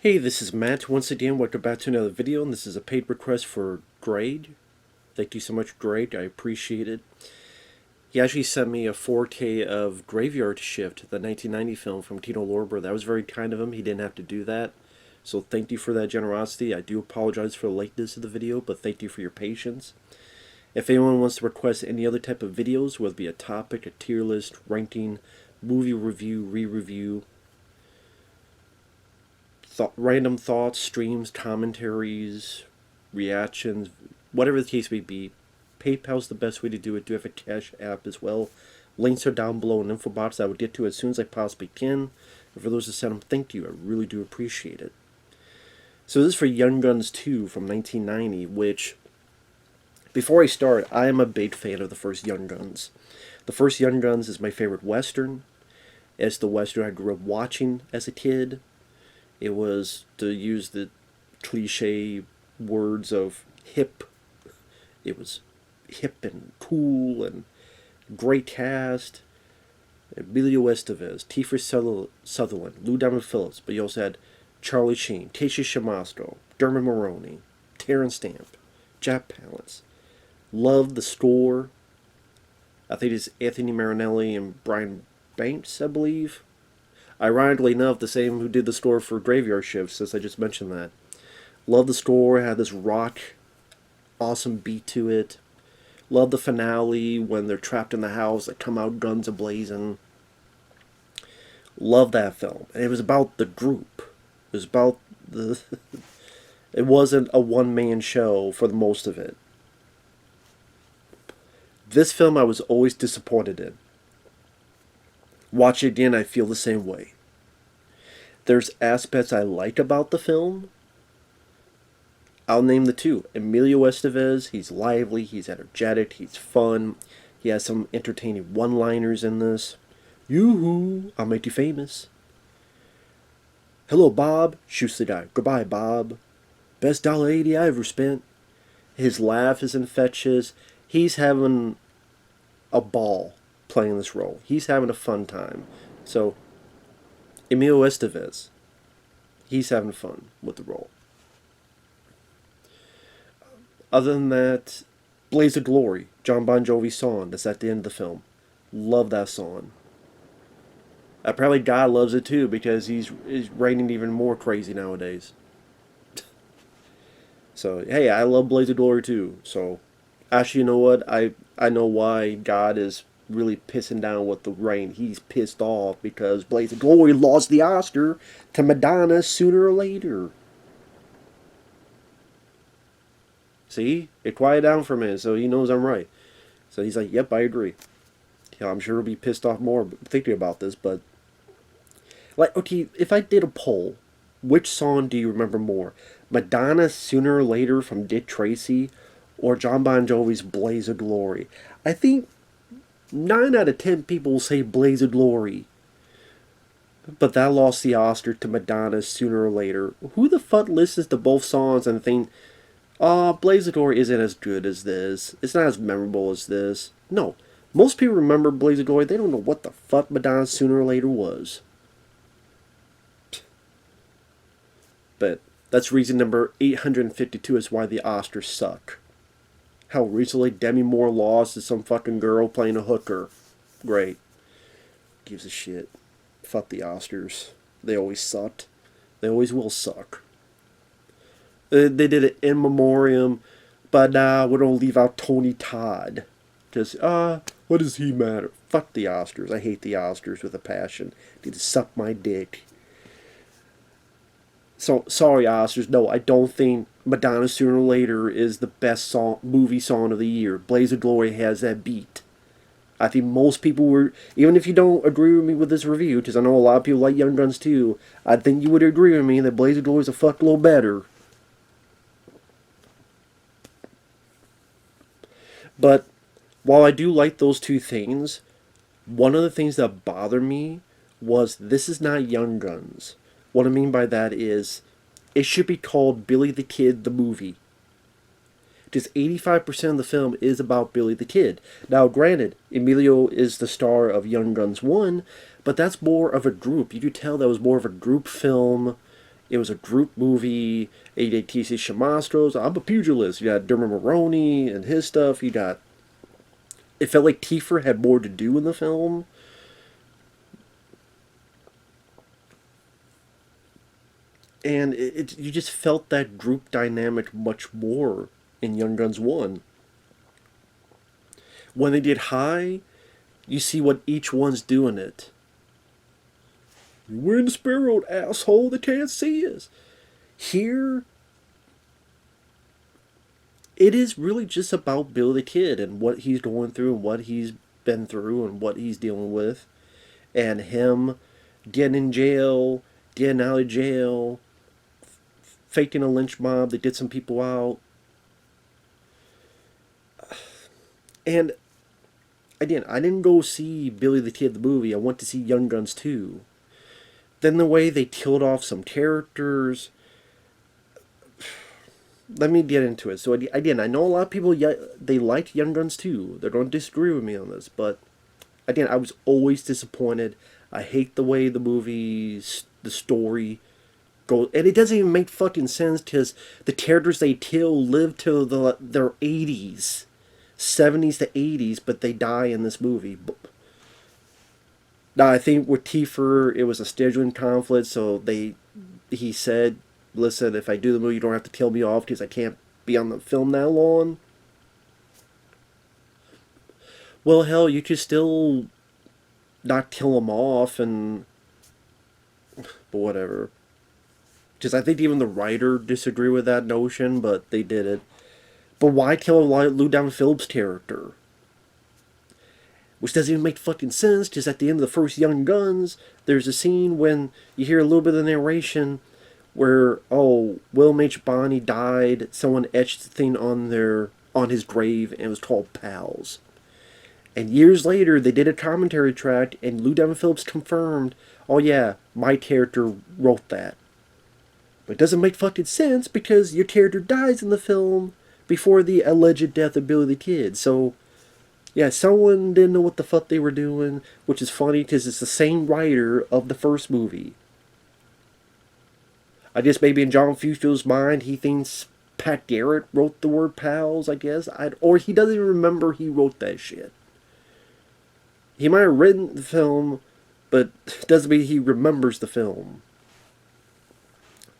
Hey, this is Matt. Once again, welcome back to another video, and this is a paid request for Grade. Thank you so much, Grade. I appreciate it. He actually sent me a 4K of Graveyard Shift, the 1990 film from Tino Lorber. That was very kind of him. He didn't have to do that. So thank you for that generosity. I do apologize for the lateness of the video, but thank you for your patience. If anyone wants to request any other type of videos, whether it be a topic, a tier list, ranking, movie review, re-review, random thoughts, streams, commentaries, reactions, whatever the case may be, PayPal's the best way to do it. Do have a Cash App as well. Links are down below in info box. I will get to as soon as I possibly can. And for those that sent them, thank you. I really do appreciate it. So this is for Young Guns 2 from 1990, which, before I start, I am a big fan of the first Young Guns. The first Young Guns is my favorite Western. It's the Western I grew up watching as a kid. It was, to use the cliche words of hip, it was hip and cool and great cast. Emilio Estevez, Kiefer Sutherland, Lou Diamond Phillips, but you also had Charlie Sheen, Tasha Shamasco, Dermot Mulroney, Terrence Stamp, Jack Palance. Loved the score. I think it's Anthony Marinelli and Brian Banks, I believe. Ironically enough, the same who did the score for Graveyard Shift, since I just mentioned that. Love the score, had this rock, awesome beat to it. Love the finale when they're trapped in the house, they come out guns a-blazing. Love that film. And it was about the group. It was about the... It wasn't a one-man show for the most of it. This film I was always disappointed in. Watch it again, I feel the same way. There's aspects I like about the film. I'll name the two. Emilio Estevez, he's lively, he's energetic, he's fun. He has some entertaining one-liners in this. Yoo-hoo, I'll make you famous. Hello, Bob. Shoots the guy. Goodbye, Bob. Best $1.80 I ever spent. His laugh is infectious. He's having a ball playing this role. He's having a fun time. So, Emilio Estevez, he's having fun with the role. Other than that, Blaze of Glory, John Bon Jovi song that's at the end of the film. Love that song. Apparently God loves it too, because he's writing even more crazy nowadays. So, hey, I love Blaze of Glory too. So, actually, you know what? I know why God is really pissing down with the rain. He's pissed off because Blaze of Glory lost the Oscar to Madonna sooner or later. See? It quieted down for a minute, so he knows I'm right. So he's like, yep, I agree. Yeah, I'm sure he'll be pissed off more thinking about this, but... Like, okay, if I did a poll, which song do you remember more? Madonna Sooner or Later from Dick Tracy, or John Bon Jovi's Blaze of Glory? I think 9 out of 10 people will say Blaze of Glory. But that lost the Oscar to Madonna Sooner or Later. Who the fuck listens to both songs and think, oh, Blaze of Glory isn't as good as this. It's not as memorable as this. No. Most people remember Blaze of Glory. They don't know what the fuck Madonna Sooner or Later was. But that's reason number 852 is why the Oscars suck. How recently Demi Moore lost to some fucking girl playing a hooker. Great. Gives a shit. Fuck the Oscars. They always sucked. They always will suck. They did it in memoriam, but nah, we're gonna leave out Tony Todd. Because, what does he matter? Fuck the Oscars. I hate the Oscars with a passion. They just suck my dick. So, sorry, Oscars. No, I don't think Madonna Sooner or Later is the best movie song of the year. Blaze of Glory has that beat. I think most people were, even if you don't agree with me with this review, because I know a lot of people like Young Guns too, I think you would agree with me that Blaze of Glory is a fuckload better. But, while I do like those two things, one of the things that bothered me was this is not Young Guns. What I mean by that is, it should be called Billy the Kid the Movie. Because 85% of the film is about Billy the Kid. Now, granted, Emilio is the star of Young Guns 1, but that's more of a group. You could tell that was more of a group film. It was a group movie. ADTC Shamastros. I'm a pugilist. You got Dermot Mulroney and his stuff. You got. It felt like Tiefer had more to do in the film. And you just felt that group dynamic much more in Young Guns 1. When they did High, you see what each one's doing it. We're in the spirit, asshole, they can't see us. Here, it is really just about Bill the Kid and what he's going through and what he's been through and what he's dealing with. And him getting in jail, getting out of jail, faking a lynch mob that did some people out. And again, I didn't go see Billy the Kid the movie. I went to see Young Guns 2. Then the way they killed off some characters. Let me get into it. So again, I know a lot of people, they liked Young Guns 2. They're going to disagree with me on this. But again, I was always disappointed. I hate the way the movies, the story goes. And it doesn't even make fucking sense because the characters they kill live till their 80s. 70s to 80s, but they die in this movie. Now, I think with Tiefer, it was a scheduling conflict, so he said, listen, if I do the movie, you don't have to kill me off because I can't be on the film that long. Well, hell, you could still not kill them off, but whatever. Because I think even the writer disagreed with that notion, but they did it. But why kill Lou Down Phillips' character? Which doesn't even make fucking sense, because at the end of the first Young Guns, there's a scene when you hear a little bit of the narration where, oh, William H. Bonney died, someone etched the thing on his grave, and it was called Pals. And years later, they did a commentary track, and Lou Down Phillips confirmed, oh yeah, my character wrote that. But it doesn't make fucking sense, because your character dies in the film before the alleged death of Billy the Kid. So, yeah, someone didn't know what the fuck they were doing, which is funny because it's the same writer of the first movie. I guess maybe in John Fusco's mind, he thinks Pat Garrett wrote the word pals, I guess. Or he doesn't even remember he wrote that shit. He might have written the film, but doesn't mean he remembers the film.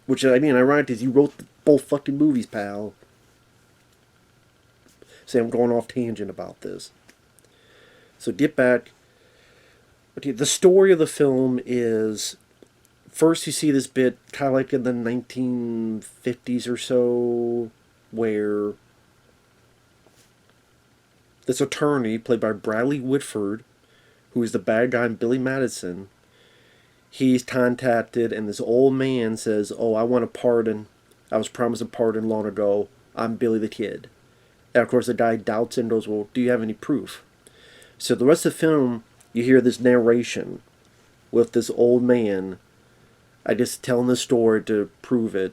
Which, I mean, ironic is he wrote both fucking movies, pal. Say I'm going off tangent about this. So get back. Okay, the story of the film is, first you see this bit kind of like in the 1950s or so, where this attorney played by Bradley Whitford, who is the bad guy in Billy Madison, he's contacted and this old man says, oh, I want a pardon. I was promised a pardon long ago. I'm Billy the Kid. And of course the guy doubts and goes, well, do you have any proof? So the rest of the film, you hear this narration with this old man, I guess, telling the story to prove it.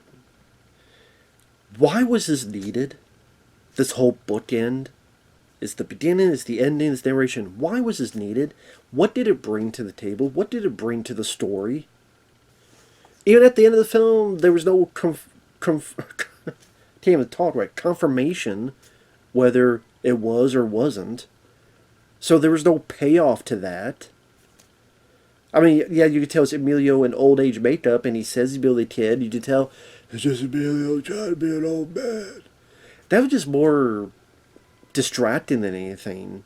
Why was this needed? This whole bookend? It's the beginning, it's the ending, it's narration. Why was this needed? What did it bring to the table? What did it bring to the story? Even at the end of the film, there was no can't even talk right, confirmation whether it was or wasn't. So there was no payoff to that. I mean, yeah, you could tell it's Emilio in old age makeup, and he says he's Billy the Kid. You could tell it's just Emilio trying to be an old man. That was just more distracting than anything.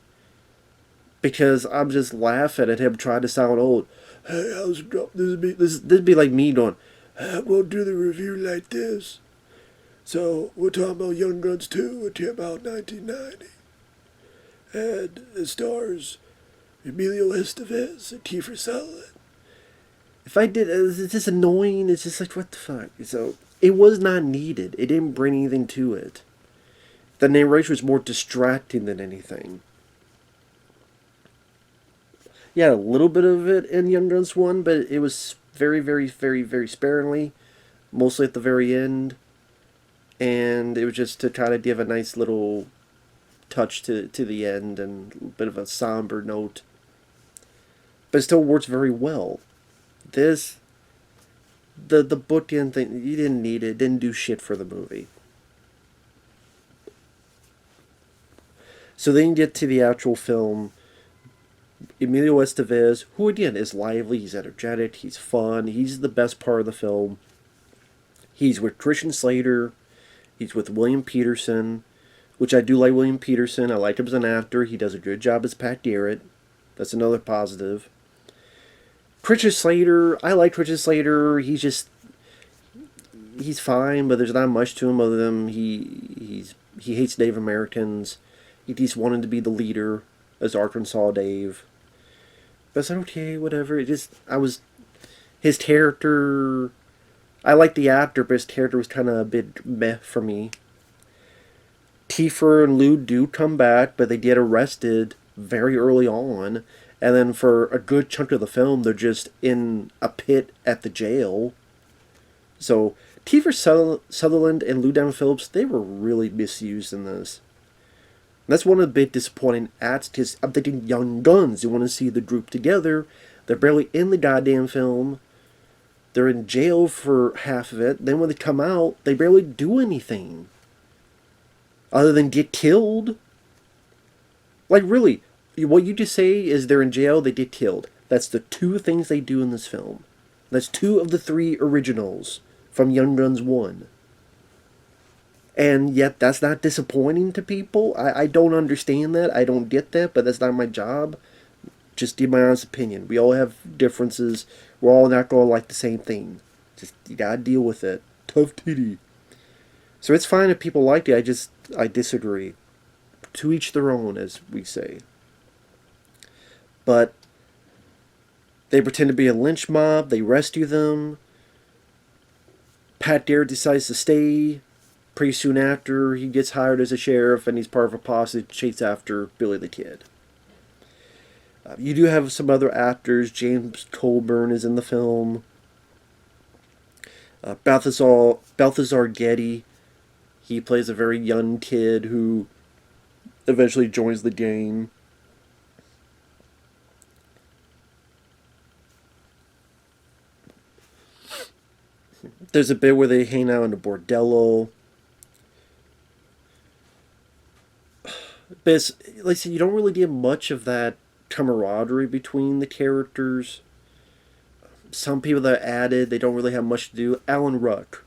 Because I'm just laughing at him trying to sound old. Hey, how's it going? This'd be like me going, hey, I'm going to do the review like this. So, we're talking about Young Guns 2. It came out in 1990. And it stars Emilio Estevez and Kiefer Sutherland. If I did, it's just annoying. It's just like, what the fuck? So, it was not needed. It didn't bring anything to it. The narration was more distracting than anything. Yeah, a little bit of it in Young Guns 1, but it was very, very, very, very sparingly. Mostly at the very end. And it was just to kind of give a nice little touch to the end and a bit of a somber note. But it still works very well. This the bookend thing, you didn't need it. It didn't do shit for the movie. So then you get to the actual film. Emilio Estevez, who again is lively, he's energetic, he's fun, he's the best part of the film. He's with Christian Slater, he's with William Peterson, which I do like William Peterson. I like him as an actor. He does a good job as Pat Garrett. That's another positive. Christian Slater, I like Christian Slater. He's fine, but there's not much to him other than he hates Native Americans. He's wanted to be the leader as Arkansas Dave. But it's like, okay, whatever. His character, I like the actor, but his character was kind of a bit meh for me. Tiefer and Lou do come back, but they get arrested very early on. And then for a good chunk of the film, they're just in a pit at the jail. So Tiefer Sutherland and Lou Diamond Phillips, they were really misused in this. And that's one of the big disappointing acts, because I'm thinking Young Guns. You want to see the group together. They're barely in the goddamn film. They're in jail for half of it. Then when they come out, they barely do anything. Other than get killed. Like, really, what you just say is they're in jail, they get killed. That's the two things they do in this film. That's two of the three originals from Young Guns 1. And yet that's not disappointing to people. I don't understand that. I don't get that, but that's not my job. Just give my honest opinion. We all have differences. We're all not going to like the same thing. Just, you gotta deal with it. Tough titty. So it's fine if people like it. I disagree. To each their own, as we say. But they pretend to be a lynch mob. They rescue them. Pat Garrett decides to stay. Pretty soon after, he gets hired as a sheriff, and he's part of a posse to chase after Billy the Kid. You do have some other actors. James Colburn is in the film. Balthazar Getty. He plays a very young kid who eventually joins the gang. There's a bit where they hang out in a bordello. But it's, like I said, you don't really get much of that camaraderie between the characters. Some people that are added, they don't really have much to do. Alan Ruck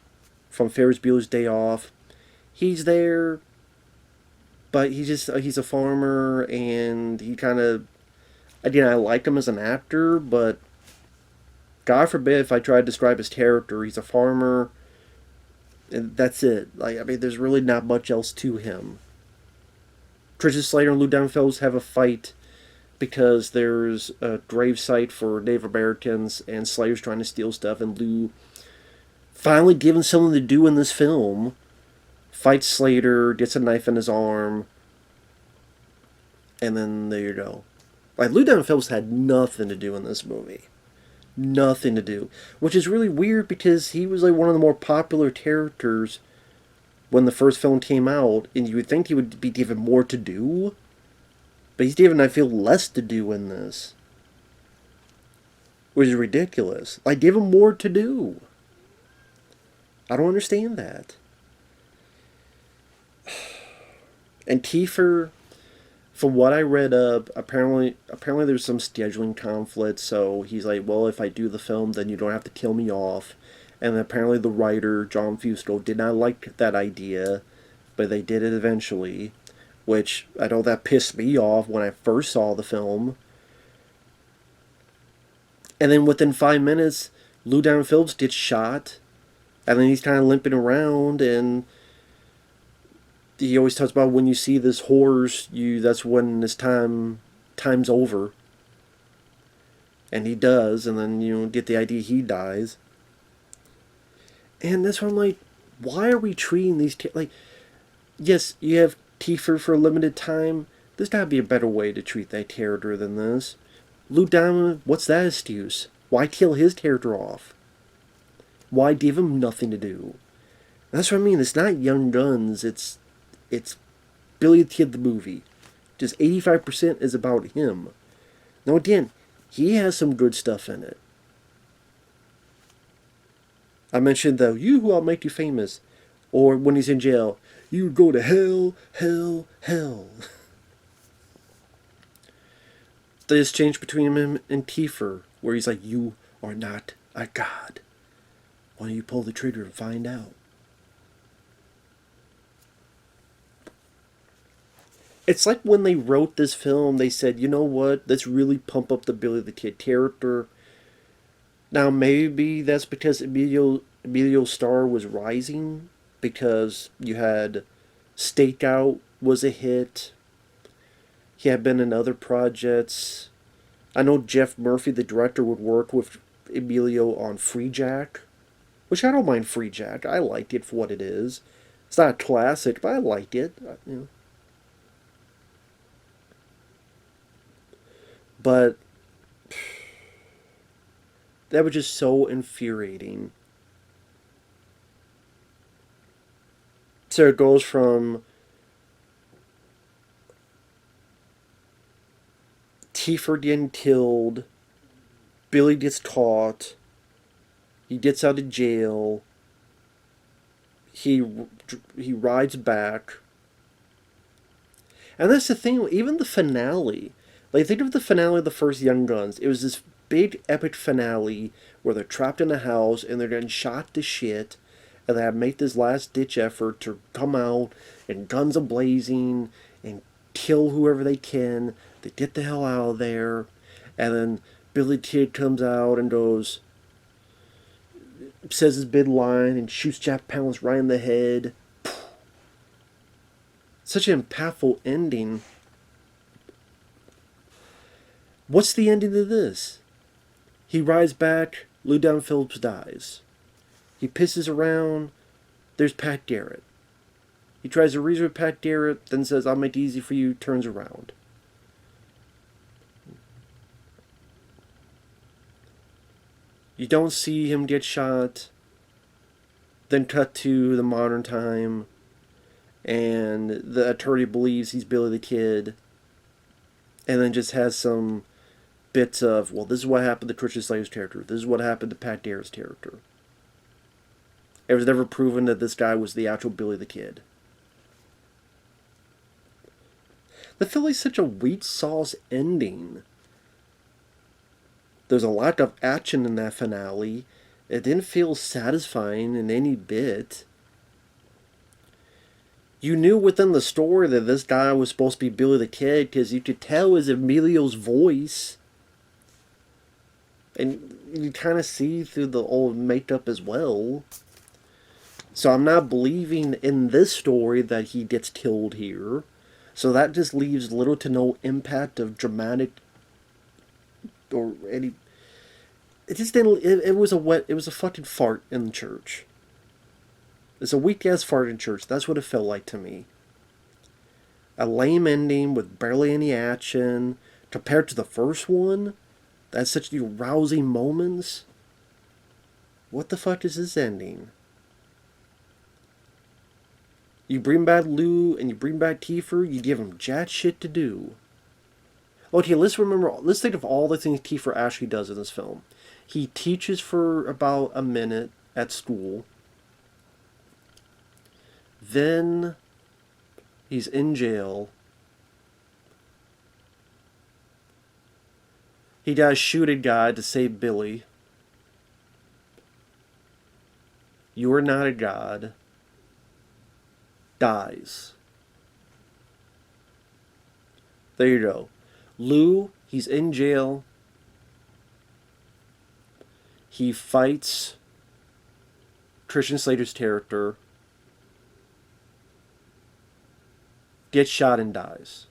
from Ferris Bueller's Day Off. He's there, but he's a farmer, and he kind of, again, I like him as an actor, but God forbid if I try to describe his character. He's a farmer, and that's it. Like, I mean, there's really not much else to him. Christian Slater and Lou Diamond Phillips have a fight because there's a grave site for Native Americans, and Slater's trying to steal stuff, and Lou, finally given something to do in this film, fights Slater, gets a knife in his arm, and then there you go. Like, Lou Diamond Phillips had nothing to do in this movie. Nothing to do. Which is really weird, because he was like one of the more popular characters when the first film came out, and you would think he would be given more to do, but he's given, I feel, less to do in this. Which is ridiculous. Like, give him more to do. I don't understand that. And Kiefer, from what I read up, apparently there's some scheduling conflict, so he's like, well, if I do the film, then you don't have to kill me off. And apparently the writer, John Fusco, did not like that idea, but they did it eventually, which I know that pissed me off when I first saw the film. And then within 5 minutes, Lou Diamond Phillips gets shot, and then he's kind of limping around, and he always talks about when you see this horse, that's when his time's over. And he does, and then you get the idea he dies. And that's why I'm like, why are we treating these... like, yes, you have Kiefer for a limited time. There's got to be a better way to treat that character than this. Lou Diamond, what's that excuse? Why kill his character off? Why give him nothing to do? And that's what I mean. It's not Young Guns. It's Billy the Kid the movie. Just 85% is about him. Now again, he has some good stuff in it. I mentioned the "you who I'll make you famous," or when he's in jail, "you would go to hell, hell, hell." The exchange between him and Tifer, where he's like, "You are not a god. Why don't you pull the trigger and find out?" It's like when they wrote this film, they said, "You know what? Let's really pump up the Billy the Kid character." Now maybe that's because Emilio's star was rising, because you had Stakeout was a hit. He had been in other projects. I know Jeff Murphy, the director, would work with Emilio on Free Jack, which I don't mind Free Jack. I liked it for what it is. It's not a classic, but I liked it. You know. But that was just so infuriating. So it goes from Tifer getting killed, Billy gets caught, he gets out of jail, he he rides back, and that's the thing. Even the finale, like think of the finale of the first Young Guns. It was this big epic finale where they're trapped in a house and they're getting shot to shit, and they have to make this last ditch effort to come out and guns a blazing and kill whoever they can to get the hell out of there, and then Billy Kid comes out and goes, says his big line and shoots Jack Palance right in the head. Such an impactful ending. What's the ending of this? He rides back, Lou Down Phillips dies. He pisses around, there's Pat Garrett. He tries to reason with Pat Garrett, then says, "I'll make it easy for you," turns around. You don't see him get shot. Then cut to the modern time, and the attorney believes he's Billy the Kid, and then just has some bits of, well, this is what happened to Christian Slater's character. This is what happened to Pat Garrett's character. It was never proven that this guy was the actual Billy the Kid. The felt like such a wheat sauce ending. There's a lack of action in that finale. It didn't feel satisfying in any bit. You knew within the story that this guy was supposed to be Billy the Kid because you could tell his Emilio's voice. And you kind of see through the old makeup as well. So I'm not believing in this story that he gets killed here. So that just leaves little to no impact of dramatic or any. It just didn't. It was a fucking fart in the church. It's a weak ass fart in church. That's what it felt like to me. A lame ending with barely any action compared to the first one. That's such rousing moments. What the fuck is this ending? You bring back Lou and you bring back Tifer, you give him jack shit to do. Okay, let's think of all the things Tifer actually does in this film. He teaches for about a minute at school. Then he's in jail. He does shoot a guy to save Billy. You are not a god. Dies. There you go. Lou, he's in jail. He fights Christian Slater's character. Gets shot and dies.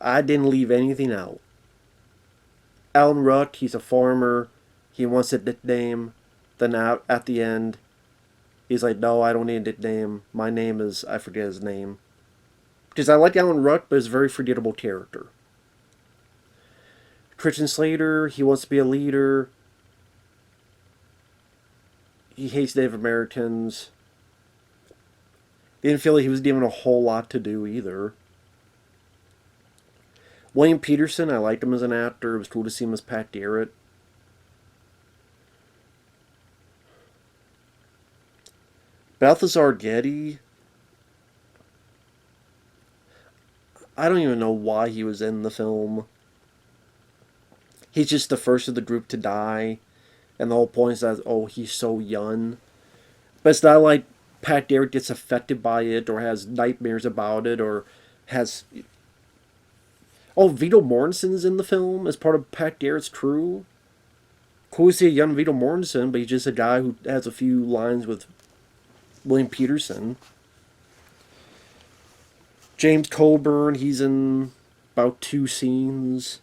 I didn't leave anything out. Alan Ruck, he's a farmer. He wants a nickname. Then out at the end, he's like, "No, I don't need a nickname. My name is," I forget his name. Because I like Alan Ruck, but he's a very forgettable character. Christian Slater, he wants to be a leader. He hates Native Americans. Didn't feel like he was given a whole lot to do either. William Peterson, I liked him as an actor. It was cool to see him as Pat Garrett. Balthazar Getty, I don't even know why he was in the film. He's just the first of the group to die, and the whole point is that, oh, he's so young. But it's not like Pat Garrett gets affected by it, or has nightmares about it, or has... Oh, Viggo Mortensen's in the film as part of Pat Garrett's crew. Cool to see a young Viggo Mortensen, but he's just a guy who has a few lines with William Peterson. James Coburn, he's in about 2 scenes.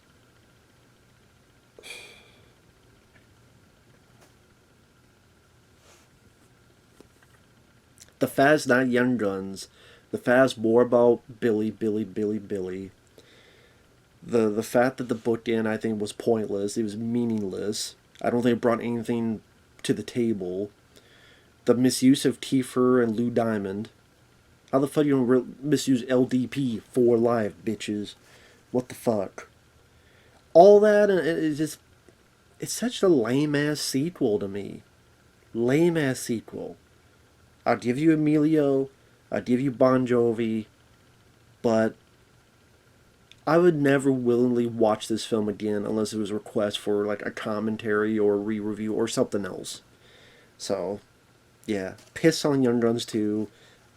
The Faz not Young Guns. The Faz more about Billy. The fact that the bookend, I think, was pointless. It was meaningless. I don't think it brought anything to the table. The misuse of Kiefer and Lou Diamond. How the fuck you gonna misuse LDP for life, bitches? What the fuck? All that, it's just... It's such a lame-ass sequel to me. Lame-ass sequel. I'll give you Emilio. I'll give you Bon Jovi. But I would never willingly watch this film again unless it was a request for like a commentary or a re-review or something else. So, yeah. Piss on Young Guns 2.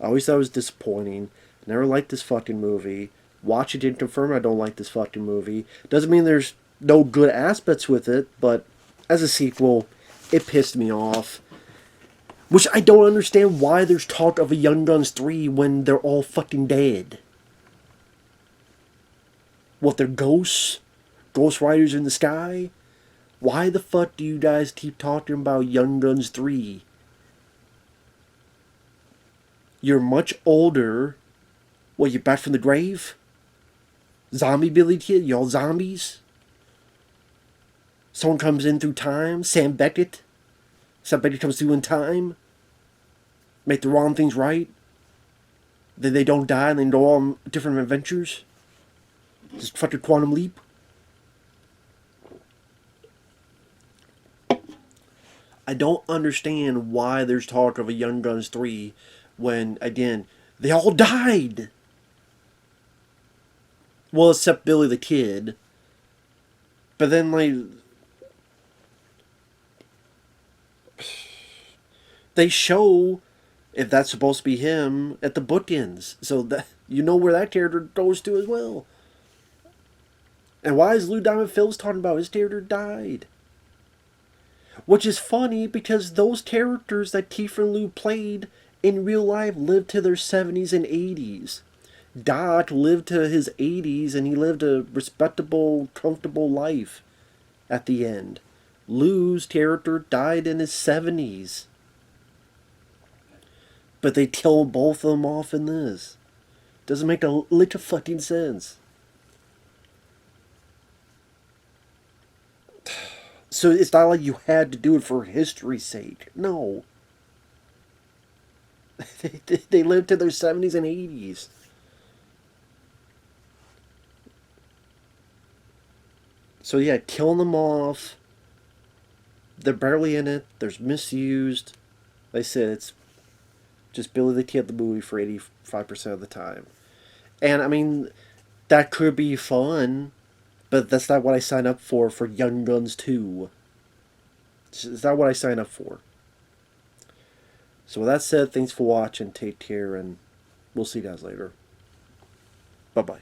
I always thought it was disappointing. Never liked this fucking movie. Watch it and confirm I don't like this fucking movie. Doesn't mean there's no good aspects with it, but as a sequel, it pissed me off. Which I don't understand why there's talk of a Young Guns 3 when they're all fucking dead. What, they're ghosts? Ghost Riders in the sky? Why the fuck do you guys keep talking about Young Guns 3? You're much older. What, you back from the grave? Zombie Billy Kid? Y'all zombies? Someone comes in through time? Sam Beckett? Sam Beckett comes through in time? Make the wrong things right? Then they don't die and they go on different adventures? Just fucking quantum leap? I don't understand why there's talk of a Young Guns 3 when, again, they all died. Well, except Billy the Kid. But then, like, they show, if that's supposed to be him, at the bookends. So that you know where that character goes to as well. And why is Lou Diamond Phillips talking about his character died? Which is funny because those characters that Kiefer and Lou played in real life lived to their 70s and 80s. Doc lived to his 80s and he lived a respectable, comfortable life at the end. Lou's character died in his 70s. But they kill both of them off in this. Doesn't make a lick of fucking sense. So it's not like you had to do it for history's sake. No. They lived to their 70s and 80s. So yeah, killing them off. They're barely in it. There's misused. Like I said, it's just Billy the Kid the movie for 85% of the time. And I mean, that could be fun, but that's not what I signed up for Young Guns 2. It's not what I signed up for. So with that said, thanks for watching. Take care, and we'll see you guys later. Bye-bye.